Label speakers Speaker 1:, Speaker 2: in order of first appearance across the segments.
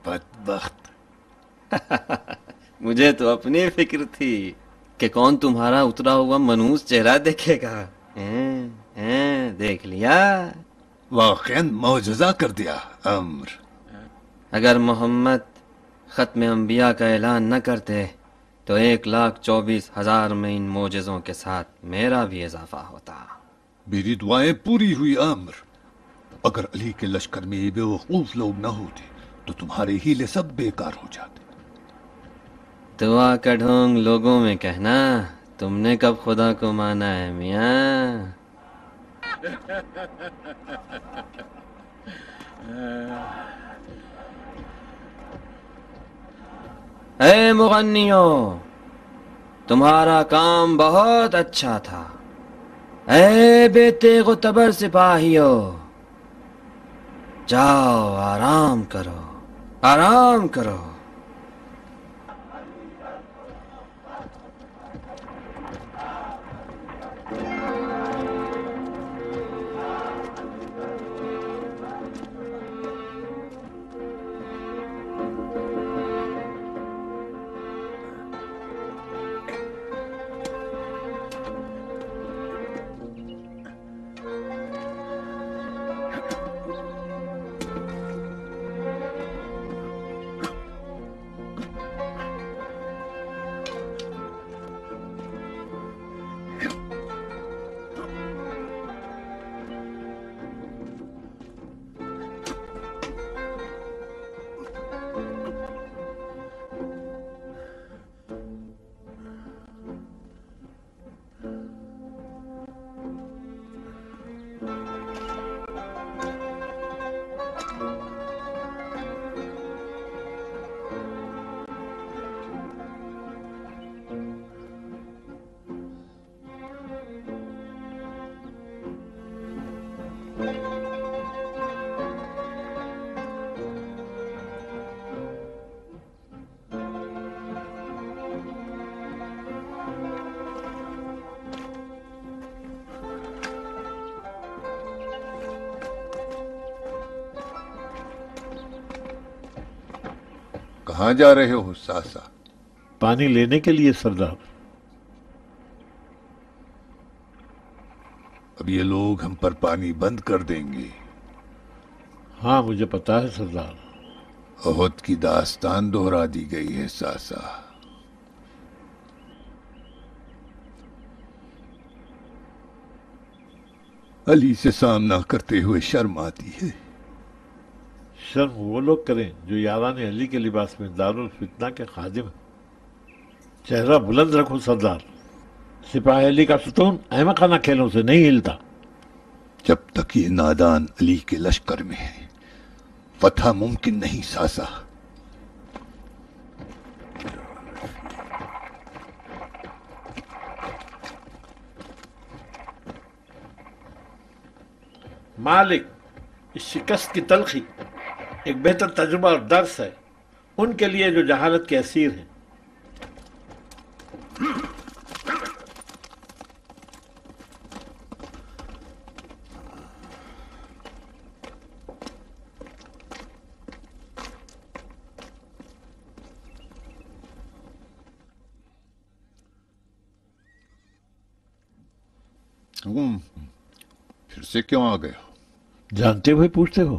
Speaker 1: بدبخت،
Speaker 2: مجھے تو اپنی فکر تھی کہ کون تمہارا اترا ہوا منحوس چہرہ دیکھے گا. دیکھ لیا.
Speaker 1: واقعاً معجزہ کر دیا امر.
Speaker 2: اگر محمد ختم انبیاء کا اعلان نہ کرتے تو 1,24,000 میں ان معجزوں کے ساتھ میرا بھی اضافہ ہوتا.
Speaker 1: میری دعائیں پوری ہوئی امر. اگر علی کے لشکر میں یہ بے وقوف لوگ نہ ہوتے تو تمہارے ہیلے سب بیکار ہو جاتے.
Speaker 2: دعا کا ڈھونگ لوگوں میں کہنا، تم نے کب خدا کو مانا ہے میاں؟ اے مغنیوں، تمہارا کام بہت اچھا تھا. اے بے تیغ و تبر سپاہیوں، جاؤ آرام کرو، آرام کرو.
Speaker 1: کہاں جا رہے ہو ساسا؟
Speaker 3: پانی لینے کے لیے سردار.
Speaker 1: اب یہ لوگ ہم پر پانی بند کر دیں گے.
Speaker 3: ہاں مجھے پتا ہے سردار.
Speaker 1: احد کی داستان دہرا دی گئی ہے ساسا. علی سے سامنا کرتے ہوئے شرم آتی ہے.
Speaker 3: شرم وہ لوگ کریں جو یاران علی کے لباس میں دارالفتنہ کے خادم ہیں. چہرہ بلند رکھو سردار. سپاہ علی کا ستون احمق خانہ کھیلوں سے نہیں ہلتا.
Speaker 1: جب تک یہ نادان علی کے لشکر میں ہے فتح ممکن نہیں ساسا.
Speaker 3: مالک، اس شکست کی تلخی ایک بہتر تجربہ اور درس ہے ان کے لیے جو جہالت کے اسیر ہیں.
Speaker 1: پھر سے کیوں آ گئے ہو؟
Speaker 3: جانتے ہوئے پوچھتے ہو؟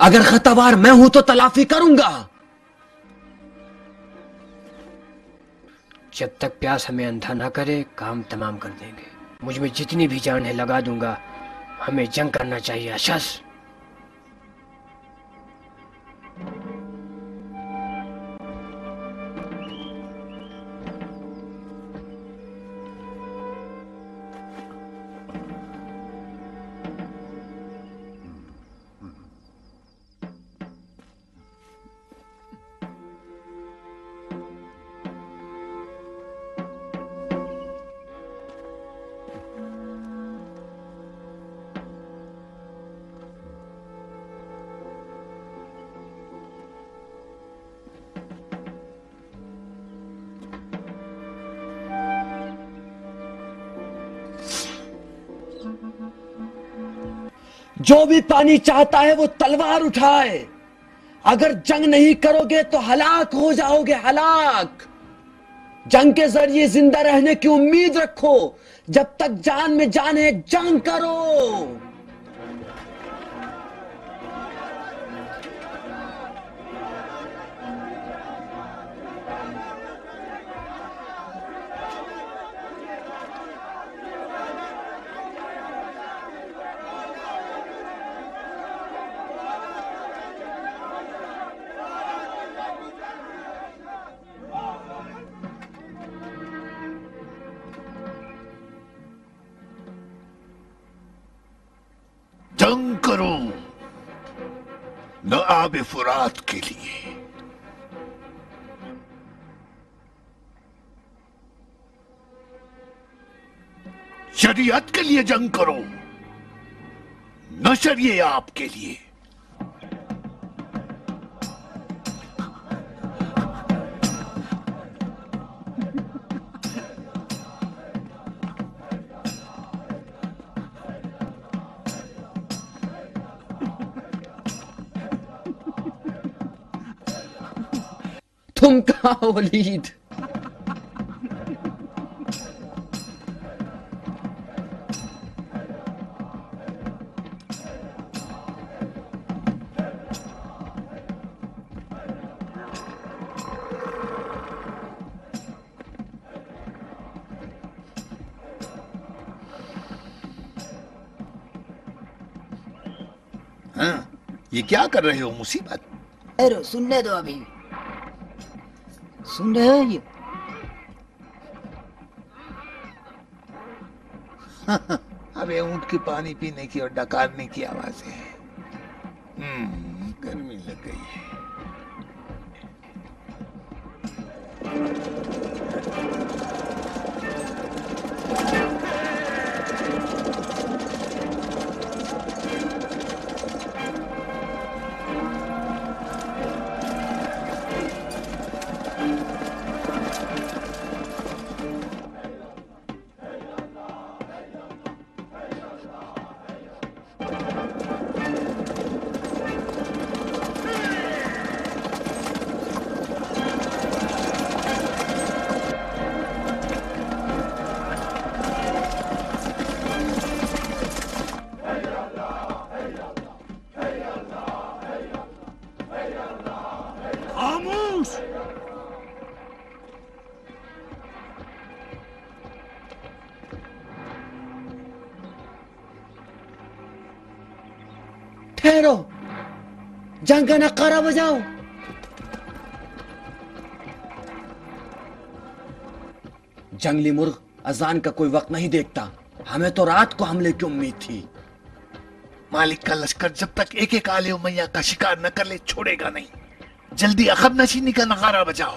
Speaker 4: اگر خطاوار میں ہوں تو تلافی کروں گا. جب تک پیاس ہمیں اندھا نہ کرے کام تمام کر دیں گے. مجھ میں جتنی بھی جان ہے لگا دوں گا. ہمیں جنگ کرنا چاہیے اشس. جو بھی پانی چاہتا ہے وہ تلوار اٹھائے. اگر جنگ نہیں کرو گے تو ہلاک ہو جاؤ گے. ہلاک. جنگ کے ذریعے زندہ رہنے کی امید رکھو. جب تک جان میں جان ہے جنگ کرو.
Speaker 1: جنگ کرو نہ آب فرات کے لیے، شریعت کے لیے جنگ کرو نہ شریع آپ کے لیے.
Speaker 4: تم کہاں ولید؟
Speaker 1: ہاں یہ کیا کر رہے ہو؟ مصیبت.
Speaker 5: ارے سننے دو ابھی. سن رہے ہو یہ؟
Speaker 1: ابے اونٹ کی پانی پینے کی اور ڈکارنے کی آوازیں ہیں. گرمی لگ گئی ہے.
Speaker 4: ٹھہرو. جنگ کا نعرہ بجاؤ. جنگلی مرغ اذان کا کوئی وقت نہیں دیکھتا. ہمیں تو رات کو حملے کی امید تھی.
Speaker 1: مالک کا لشکر جب تک ایک ایک آل امیہ کا شکار نہ کر لے چھوڑے گا نہیں. جلدی عقب نشینی کا نغارہ بجاؤ.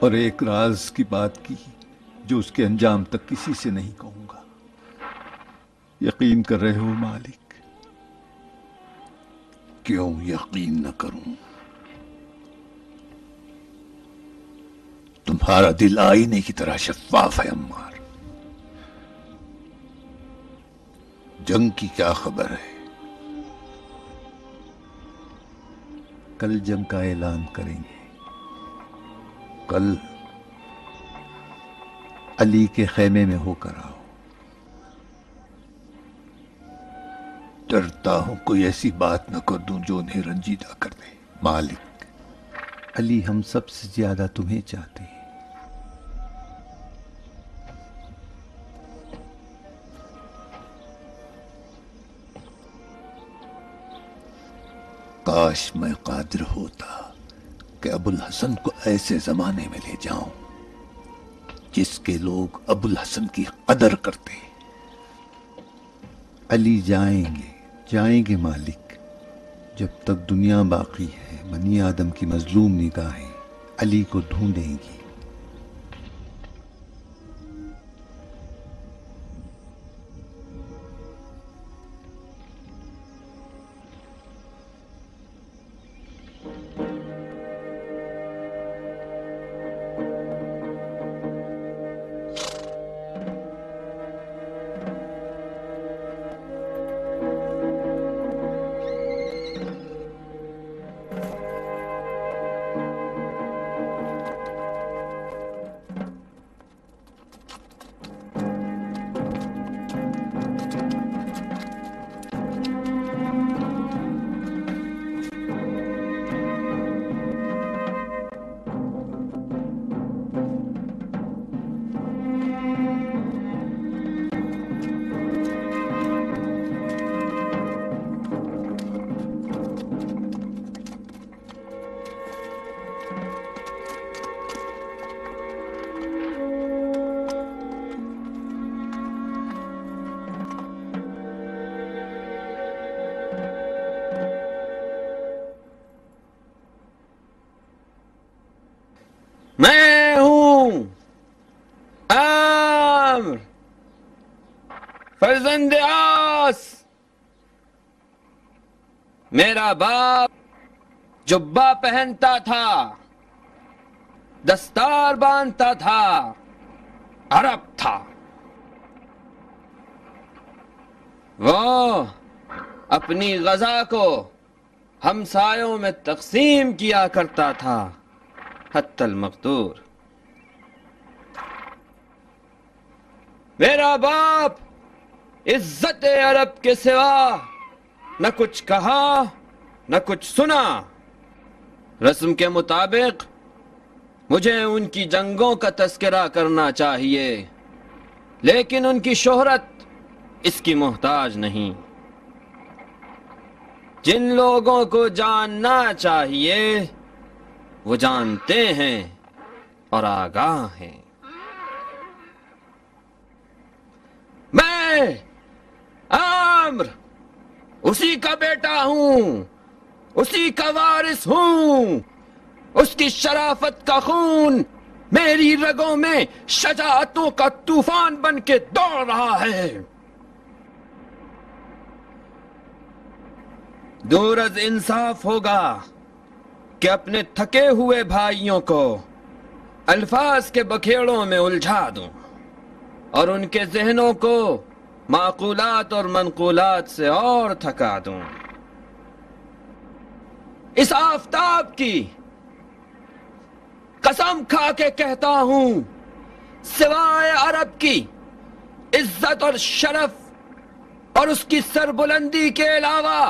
Speaker 1: اور ایک راز کی بات کی جو اس کے انجام تک کسی سے نہیں کہوں گا. یقین کر رہے ہو مالک؟
Speaker 6: کیوں یقین نہ کروں؟
Speaker 1: تمہارا دل آئینے کی طرح شفاف ہے عمار.
Speaker 6: جنگ کی کیا خبر ہے؟
Speaker 1: کل جنگ کا اعلان کریں گے.
Speaker 6: کل؟
Speaker 1: علی کے خیمے میں ہو کر آؤ.
Speaker 6: ڈرتا ہوں کوئی ایسی بات نہ کر دوں جو انہیں رنجیدہ کر دے.
Speaker 1: مالک، علی ہم سب سے زیادہ تمہیں چاہتے ہیں.
Speaker 6: کاش میں قادر ہوتا کہ ابو الحسن کو ایسے زمانے میں لے جاؤں جس کے لوگ ابو الحسن کی قدر کرتے.
Speaker 1: علی جائیں گے مالک. جب تک دنیا باقی ہے بنی آدم کی مظلوم نگاہیں علی کو ڈھونڈیں گی.
Speaker 2: میں ہوں عامر فرزند آس. میرا باپ جبہ پہنتا تھا، دستار باندھتا تھا، عرب تھا. وہ اپنی غذا کو ہمسایوں میں تقسیم کیا کرتا تھا حتی المقدور. میرا باپ عزت عرب کے سوا نہ کچھ کہا نہ کچھ سنا. رسم کے مطابق مجھے ان کی جنگوں کا تذکرہ کرنا چاہیے، لیکن ان کی شہرت اس کی محتاج نہیں. جن لوگوں کو جاننا چاہیے وہ جانتے ہیں اور آگاہ ہیں. میں عامر اسی کا بیٹا ہوں، اسی کا وارث ہوں. اس کی شرافت کا خون میری رگوں میں شجاعتوں کا طوفان بن کے دوڑ رہا ہے. دور از انصاف ہوگا کہ اپنے تھکے ہوئے بھائیوں کو الفاظ کے بکھیڑوں میں الجھا دوں اور ان کے ذہنوں کو معقولات اور منقولات سے اور تھکا دوں. اس آفتاب کی قسم کھا کے کہتا ہوں، سوائے عرب کی عزت اور شرف اور اس کی سربلندی کے علاوہ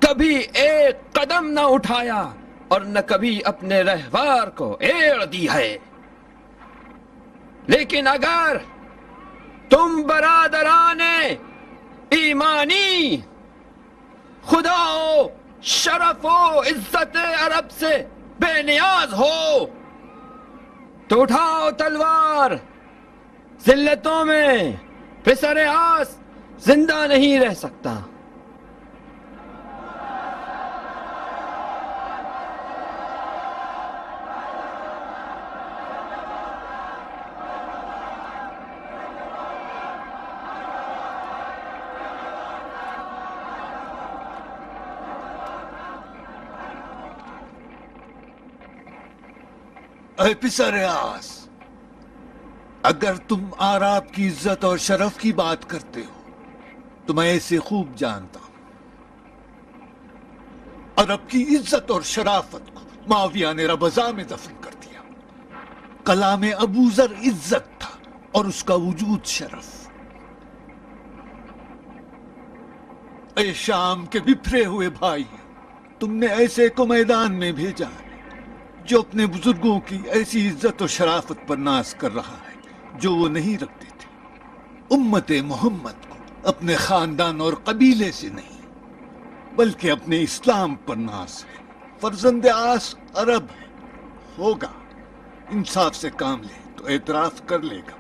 Speaker 2: کبھی ایک قدم نہ اٹھایا اور نہ کبھی اپنے رہوار کو ایڑ دی ہے. لیکن اگر تم برادران ایمانی خدا و شرف و عزت عرب سے بے نیاز ہو تو اٹھاؤ تلوار. ذلتوں میں پسر آس زندہ نہیں رہ سکتا.
Speaker 1: اے پسر آس، اگر تم آراب کی عزت اور شرف کی بات کرتے ہو تو میں اسے خوب جانتا ہوں۔ عرب کی عزت اور شرافت کو معاویہ نے ربضا میں دفن کر دیا۔ کلام ابو ذر عزت تھا اور اس کا وجود شرف۔ اے شام کے بپھرے ہوئے بھائی، تم نے ایسے کو میدان میں بھیجا ہے جو اپنے بزرگوں کی ایسی عزت و شرافت پر ناز کر رہا ہے جو وہ نہیں رکھتے تھے۔ امت محمد کو اپنے خاندان اور قبیلے سے نہیں بلکہ اپنے اسلام پر ناز ہے۔ فرزند آس عرب ہے، ہوگا انصاف سے کام لے تو اعتراف کر لے گا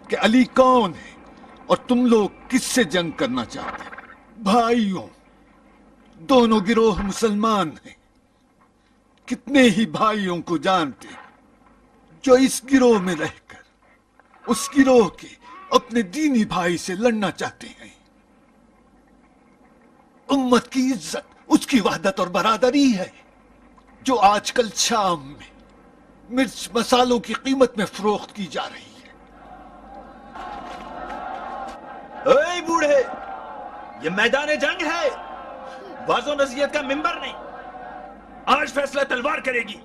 Speaker 1: کہ علی کون ہے اور تم لوگ کس سے جنگ کرنا چاہتے ہیں۔ بھائیوں، دونوں گروہ مسلمان ہیں۔ کتنے ہی بھائیوں کو جانتے جو اس گروہ میں رہ کر اس گروہ کے اپنے دینی بھائی سے لڑنا چاہتے ہیں۔ امت کی عزت اس کی وحدت اور برادری ہے جو آج کل شام میں مرچ مسالوں کی قیمت میں فروخت کی جا رہی ہے۔
Speaker 7: اے بوڑھے، یہ میدان جنگ ہے، واضح نصیحت کا منبر نہیں۔ آج فیصلہ تلوار کرے گی۔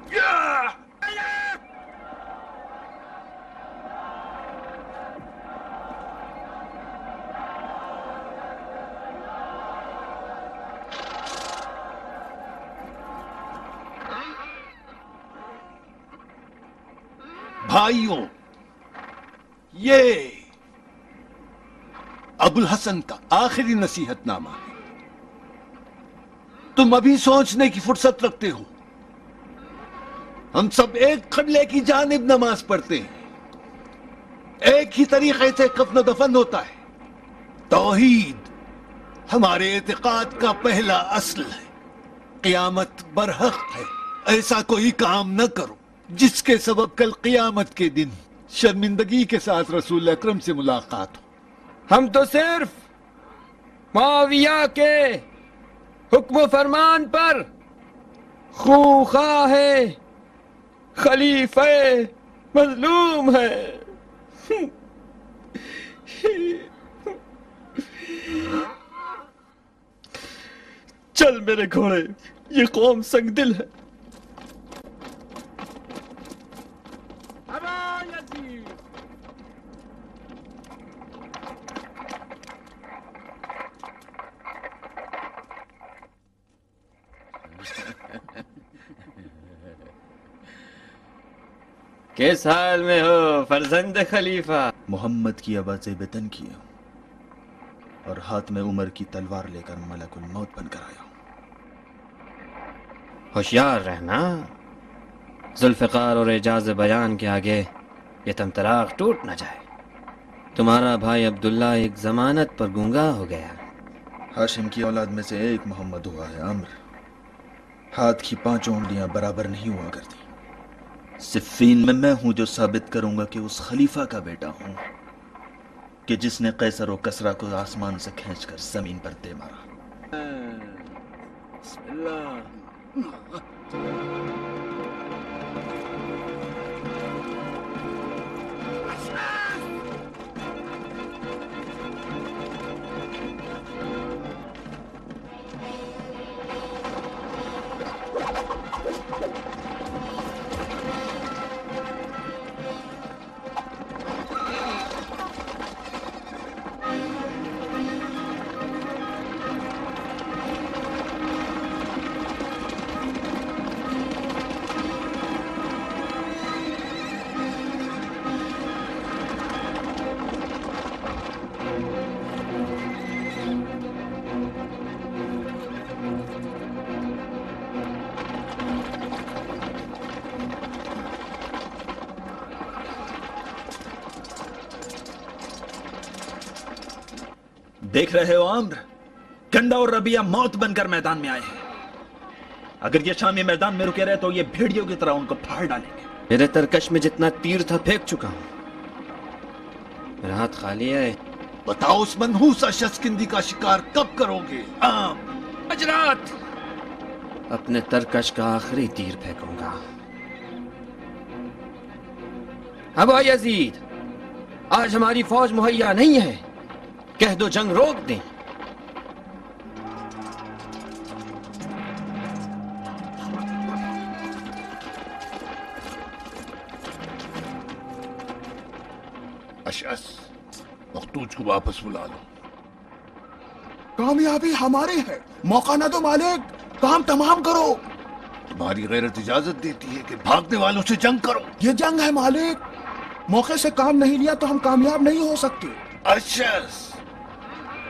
Speaker 1: بھائیوں، یہ ابو الحسن کا آخری نصیحت نامہ ہے۔ تم ابھی سوچنے کی فرصت رکھتے ہو۔ ہم سب ایک قبلے کی جانب نماز پڑھتے ہیں، ایک ہی طریقے سے کفن و دفن ہوتا ہے۔ توحید ہمارے اعتقاد کا پہلا اصل ہے۔ قیامت برحق ہے۔ ایسا کوئی کام نہ کرو جس کے سبب کل قیامت کے دن شرمندگی کے ساتھ رسول اکرم سے ملاقات ہو۔
Speaker 2: ہم تو صرف معاویہ کے حکم و فرمان پر خونخواہ ہے، خلیفہ مظلوم ہے۔ چل میرے گھوڑے، یہ قوم سنگ دل ہے۔ کس حال میں ہو فرزند خلیفہ؟
Speaker 7: محمد کی آواز بتن کیا اور ہاتھ میں عمر کی تلوار لے کر ملک الموت بن کر آیا۔
Speaker 2: ہوشیار رہنا، ذوالفقار اور اعجاز بیان کے آگے یہ تمطراق ٹوٹ نہ جائے۔ تمہارا بھائی عبداللہ ایک ضمانت پر گونگا ہو گیا۔
Speaker 7: ہاشم کی اولاد میں سے ایک محمد ہوا ہے عمر۔ ہاتھ کی 5 انگلیاں برابر نہیں ہوا کرتی۔ صفین میں ہوں جو ثابت کروں گا کہ اس خلیفہ کا بیٹا ہوں کہ جس نے قیصر و کسریٰ کو آسمان سے کھینچ کر زمین پر دے مارا۔
Speaker 2: بسم اللہ۔
Speaker 7: دیکھ رہے ہو عمر، کنڈا اور ربیہ موت بن کر میدان میں آئے ہیں۔ اگر یہ شامی میدان میں رکے رہے تو یہ بھیڑیوں کی طرح ان کو پھاڑ ڈالیں گے۔
Speaker 2: میرے ترکش میں جتنا تیر تھا پھینک چکا ہوں، میرا ہاتھ خالی ہے۔
Speaker 1: بتاؤ اس منحوس شسکندی کا شکار کب کرو گے؟
Speaker 2: آج رات اپنے ترکش کا آخری تیر پھینکوں گا۔ ابا یزید، آج ہماری فوج مہیا نہیں ہے، کہہ دو جنگ روک دیں۔
Speaker 1: اشعث، مختوج کو واپس بلا لو۔
Speaker 8: کامیابی ہماری ہے، موقع نہ دو مالک، کام تمام کرو۔
Speaker 1: تمہاری غیرت اجازت دیتی ہے کہ بھاگنے والوں سے جنگ کرو؟
Speaker 8: یہ جنگ ہے مالک، موقع سے کام نہیں لیا تو ہم کامیاب نہیں ہو سکتے۔
Speaker 1: اشعث،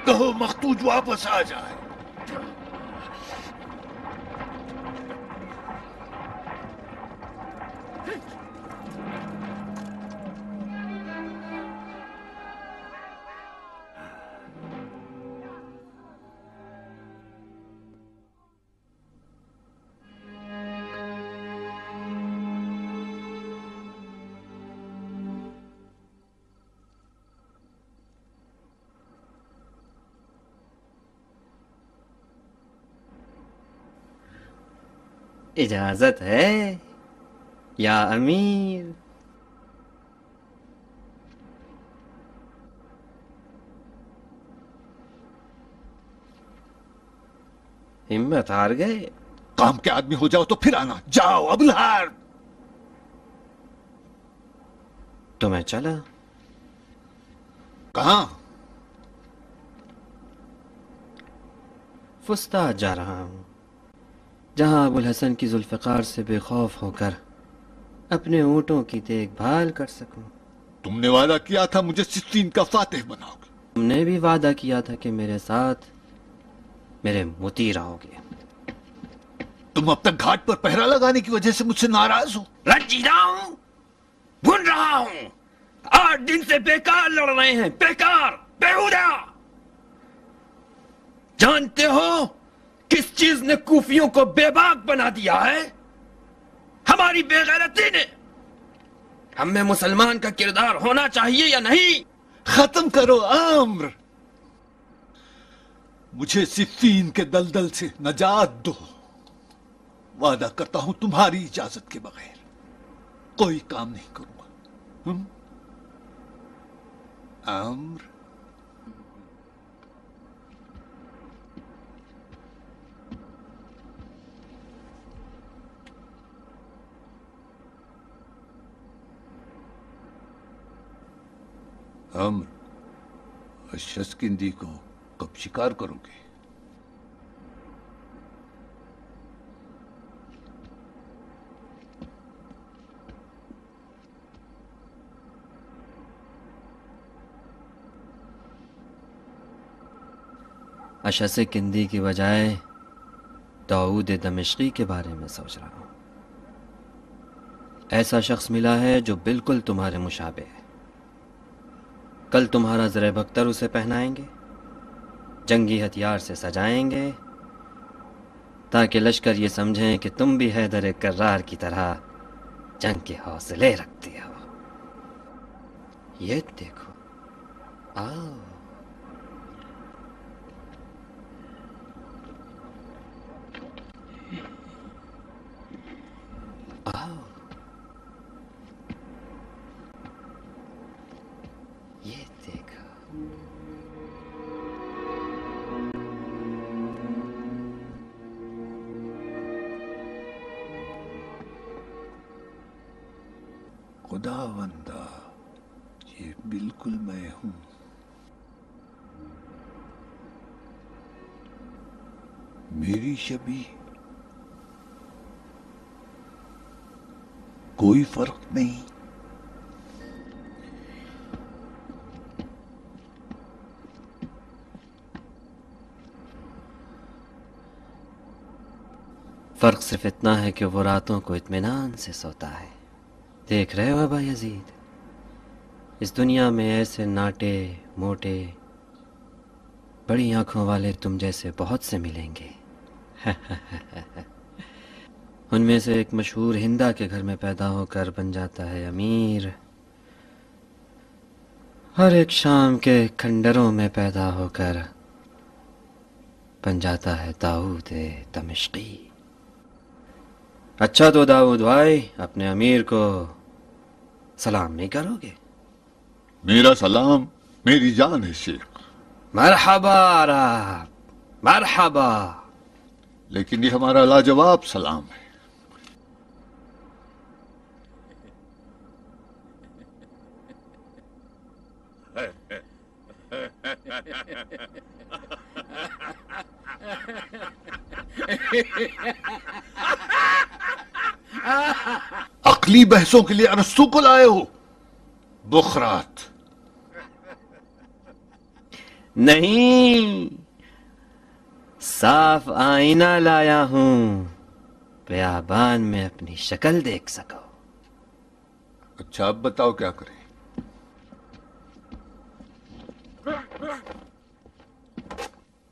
Speaker 1: کہو مختوج واپس آ جائے۔
Speaker 2: اجازت ہے یا امیر؟ ہمت ہار گئے؟
Speaker 1: کام کے آدمی ہو جاؤ تو پھر آنا۔ جاؤ ابوالحارث۔
Speaker 2: تو میں چلا۔
Speaker 1: کہاں؟
Speaker 2: فسطاط جا رہا ہوں، جہاں ابوالحسن کی ذوالفقار سے بے خوف ہو کر اپنے اونٹوں کی دیکھ بھال کر سکوں۔
Speaker 1: تم نے وعدہ کیا تھا مجھے صفین کا فاتح بناؤ گے۔
Speaker 2: تم نے بھی وعدہ کیا تھا کہ میرے ساتھ میرے مطیع رہو گے۔
Speaker 1: تم اب تک گھاٹ پر پہرا لگانے کی وجہ سے مجھ سے ناراض ہو؟
Speaker 2: رنجیدہ ہوں، بھن رہا ہوں، 8 دن سے بیکار لڑ رہے ہیں، بیکار، بیہودہ۔ جانتے ہو کس چیز نے کوفیوں کو بے باک بنا دیا ہے؟ ہماری بے غیرتی نے۔ ہم میں مسلمان کا کردار ہونا چاہیے یا نہیں؟
Speaker 1: ختم کرو عمرو، مجھے صفین کے دلدل سے نجات دو۔ وعدہ کرتا ہوں تمہاری اجازت کے بغیر کوئی کام نہیں کروں گا۔ عمرو، عمرو، اشعث کندی کو کب شکار کرو گے؟
Speaker 2: اشعث کندی کی بجائے داؤد دمشقی کے بارے میں سوچ رہا ہوں۔ ایسا شخص ملا ہے جو بالکل تمہارے مشابہ ہے۔ کل تمہارا زر بختر اسے پہنائیں گے، جنگی ہتھیار سے سجائیں گے، تاکہ لشکر یہ سمجھیں کہ تم بھی حیدر کرار کی طرح جنگ کے حوصلے رکھتے ہو۔ یہ دیکھو، آؤ۔ آؤ، یہ دیکھو۔
Speaker 1: خداوندا، یہ بالکل میں ہوں۔ میری شبیہ کوئی فرق نہیں۔
Speaker 2: فرق صرف اتنا ہے کہ وہ راتوں کو اطمینان سے سوتا ہے۔ دیکھ رہے ہو ابا یزید، اس دنیا میں ایسے ناٹے موٹے بڑی آنکھوں والے تم جیسے بہت سے ملیں گے۔ ان میں سے ایک مشہور ہندا کے گھر میں پیدا ہو کر بن جاتا ہے امیر، اور ایک شام کے کھنڈروں میں پیدا ہو کر بن جاتا ہے داؤد دمشقی۔ اچھا تو داؤد بھائی، اپنے امیر کو
Speaker 4: سلام نہیں کرو گے؟
Speaker 1: میرا سلام میری جان ہے شیخ.
Speaker 4: مرحبا عرب مرحبا.
Speaker 1: لیکن یہ ہمارا لاجواب سلام ہے. عقلی بحثوں کے لیے ارسطو کو لائے ہو؟ بخرات.
Speaker 4: نہیں، صاف آئینہ لایا ہوں، بیابان میں اپنی شکل دیکھ سکو.
Speaker 1: اچھا اب بتاؤ کیا کریں؟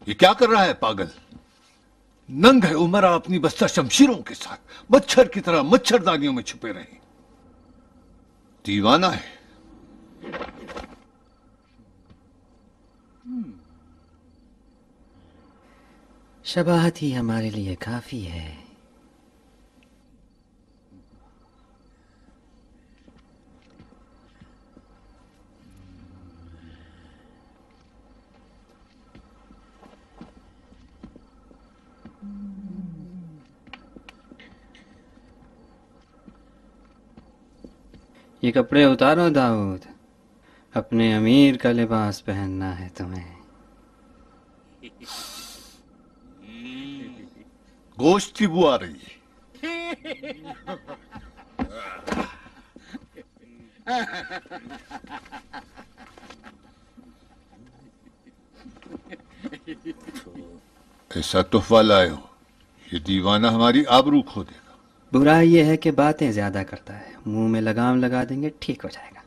Speaker 1: یہ کیا کر رہا ہے پاگل؟ ننگ ہے عمرہ اپنی بستہ شمشیروں کے ساتھ، مچھر کی طرح مچھردانیوں میں چھپے رہے. دیوانہ ہے.
Speaker 4: شباہت ہی ہمارے لیے کافی ہے. یہ کپڑے اتارو داؤد، اپنے امیر کا لباس پہننا ہے تمہیں.
Speaker 1: گوشت کی بو آ رہی ہے. ایسا تحفہ لائے ہو، یہ دیوانہ ہماری آبرو کھو دے گا.
Speaker 4: برائی یہ ہے کہ باتیں زیادہ کرتا ہے، منہ میں لگام لگا دیں گے ٹھیک ہو جائے گا.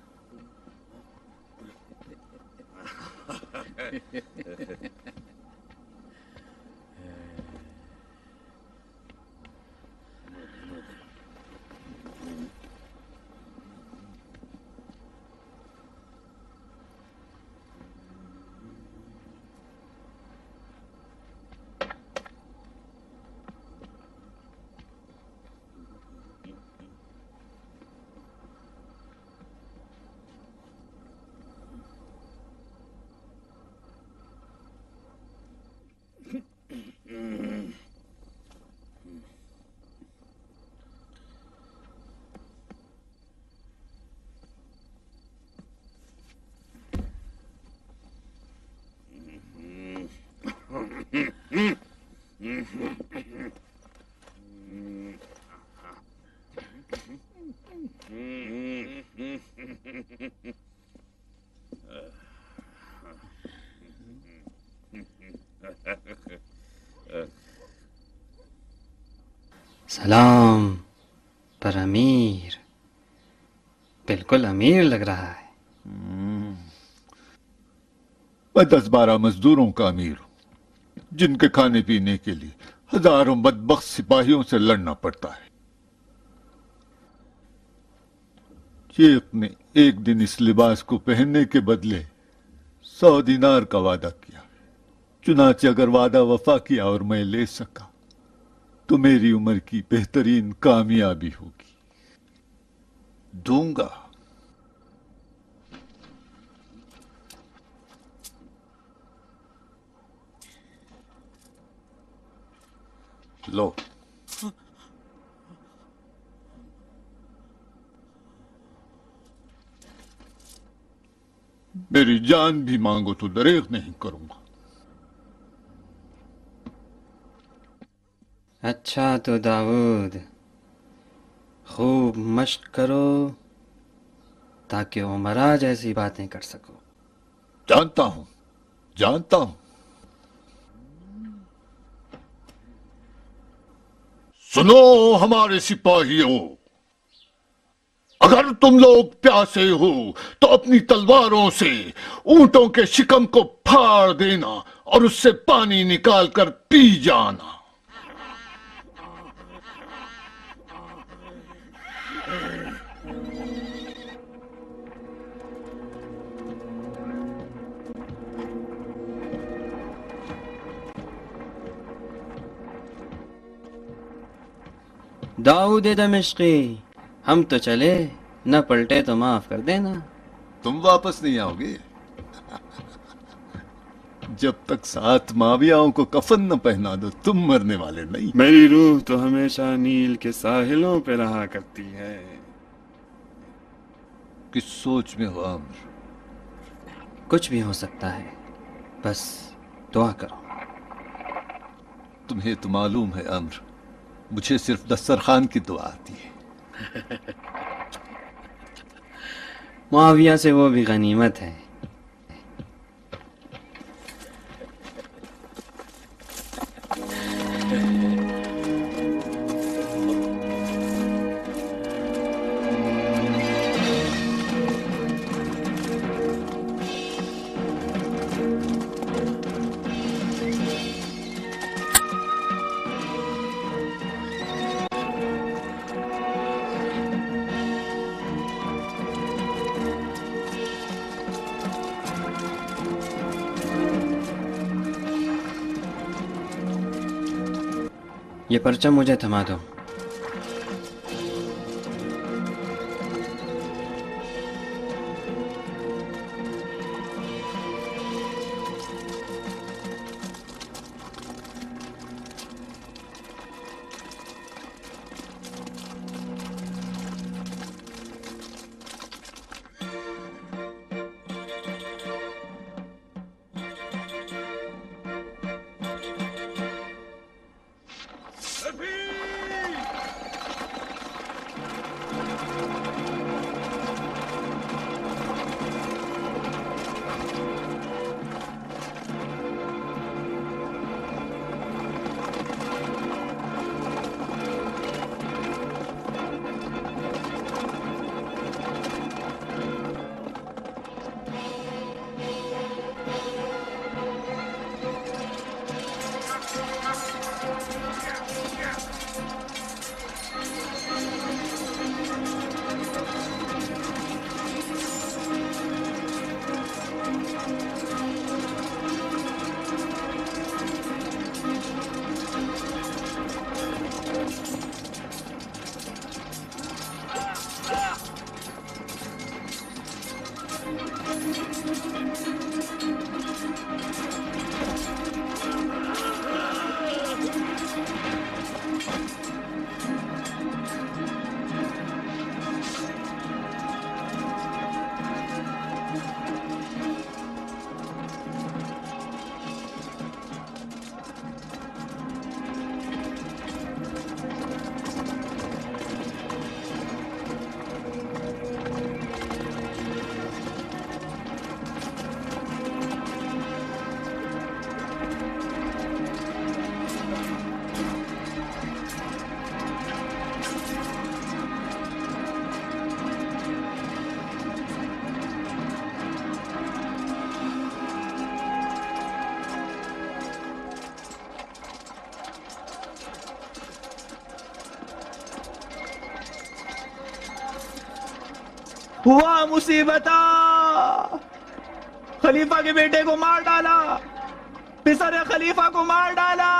Speaker 4: سلام پر امیر، بالکل امیر لگ رہا ہے.
Speaker 1: میں 10-12 مزدوروں کا امیر ہوں، جن کے کھانے پینے کے لیے ہزاروں بدبخت سپاہیوں سے لڑنا پڑتا ہے. شیخ نے ایک دن اس لباس کو پہننے کے بدلے 100 دینار کا وعدہ کیا. چنانچہ اگر وعدہ وفا کیا اور میں لے سکا تو میری عمر کی بہترین کامیابی ہوگی. دوں گا. لو. میری جان بھی مانگو تو دریغ نہیں کروں گا.
Speaker 4: اچھا تو داؤد، خوب مشق کرو تاکہ عمرہ جیسی باتیں کر سکو.
Speaker 1: جانتا ہوں جانتا ہوں. سنو ہمارے سپاہیوں، اگر تم لوگ پیاسے ہو تو اپنی تلواروں سے اونٹوں کے شکم کو پھاڑ دینا اور اس سے پانی نکال کر پی جانا.
Speaker 4: داؤد دمشقی، ہم تو چلے
Speaker 2: نہ پلٹے تو معاف کر دینا.
Speaker 1: تم واپس نہیں آؤ گے جب تک 7 ماویاؤں کو کفن نہ پہنا دو. تم مرنے والے نہیں.
Speaker 2: میری روح تو ہمیشہ نیل کے ساحلوں پہ رہا کرتی ہے.
Speaker 1: کس سوچ میں ہو عامر؟
Speaker 2: کچھ بھی ہو سکتا ہے، بس دعا کرو.
Speaker 1: تمہیں تو معلوم ہے عامر، مجھے صرف دسترخوان کی دعا آتی ہے.
Speaker 2: معاویہ سے وہ بھی غنیمت ہے. یہ پرچم مجھے تھما دو.
Speaker 7: ہوا مصیبت، خلیفہ کے بیٹے کو مار ڈالا، پسر خلیفہ کو مار ڈالا.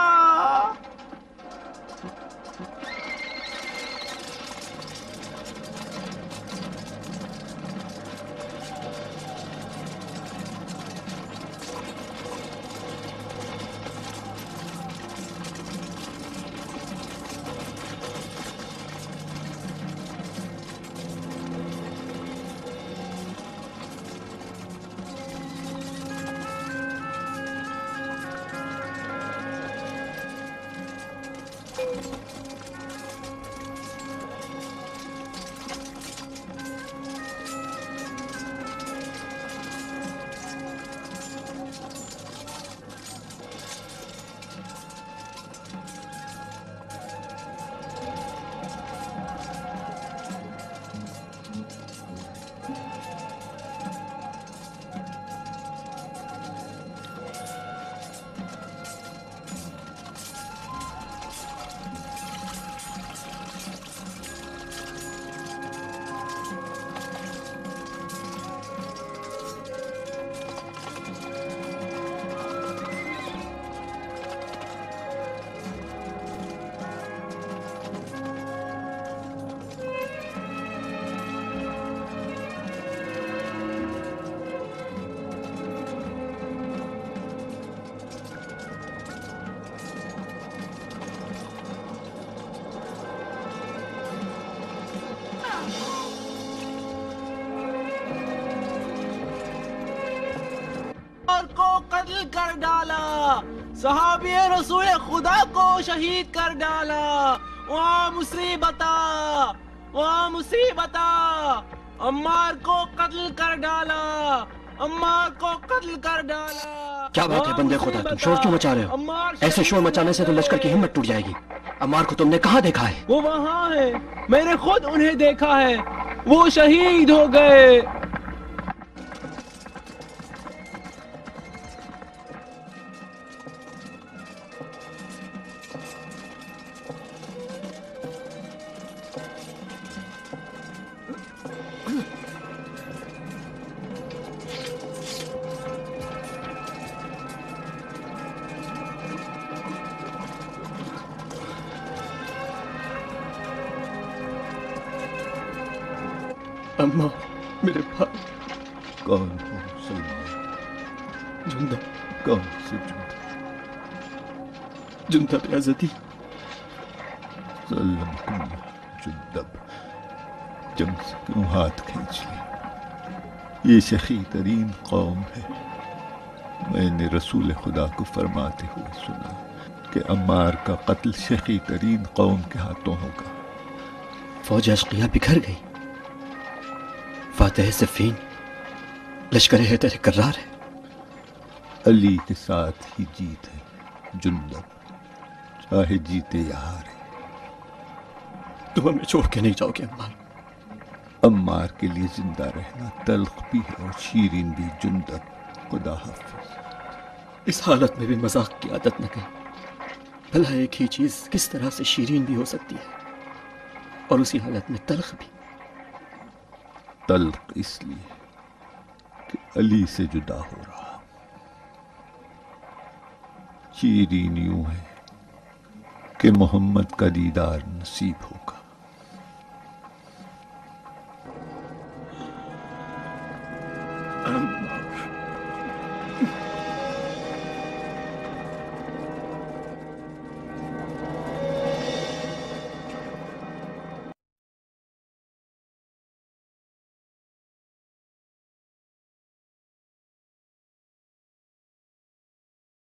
Speaker 9: کر ڈالا، صحابی رسول خدا کو شہید کر ڈالا، وہاں مصیبتا، وہاں مصیبتا، عمار کو قتل کر ڈالا، عمار کو قتل کر ڈالا۔
Speaker 10: کیا بات ہے بندے خدا، تم شور کیوں مچا رہے ہو؟ ایسے شور مچانے سے تو لشکر کی ہمت ٹوٹ جائے گی۔ عمار کو تم نے کہاں دیکھا ہے؟
Speaker 9: وہ وہاں ہے، میں نے خود انہیں دیکھا ہے، وہ شہید ہو گئے۔
Speaker 10: اماں میرے بھائی۔
Speaker 1: کون ہو سلمان؟
Speaker 10: جندب۔
Speaker 1: کون سے جندب؟
Speaker 10: جندب عزتی۔
Speaker 1: سلمکم جندب، جنگ سے کیوں ہاتھ کھینچ لیا؟ یہ سخی ترین قوم ہے۔ میں نے رسول خدا کو فرماتے ہوئے سنا کہ عمار کا قتل سخی ترین قوم کے ہاتھوں ہوگا۔
Speaker 10: فوج اشقیہ بکھر گئی، فاتح صفین لشکر حیدر کرار ہے۔
Speaker 1: علی کے ساتھ ہی جیت ہے جندب، چاہے جیتے یا ہارے۔
Speaker 10: تم ہمیں چھوڑ کے نہیں جاؤ گے عمار؟
Speaker 1: عمار کے لیے زندہ رہنا تلخ بھی ہے اور شیرین بھی جندب۔ خدا حافظ۔
Speaker 10: اس حالت میں بھی مذاق کی عادت نہ کریں، بھلا ایک ہی چیز کس طرح سے شیرین بھی ہو سکتی ہے اور اسی حالت میں تلخ بھی؟
Speaker 1: تلخ اس لیے کہ علی سے جدا ہو رہا، شیرین یوں ہے کہ محمد کا دیدار نصیب ہوگا۔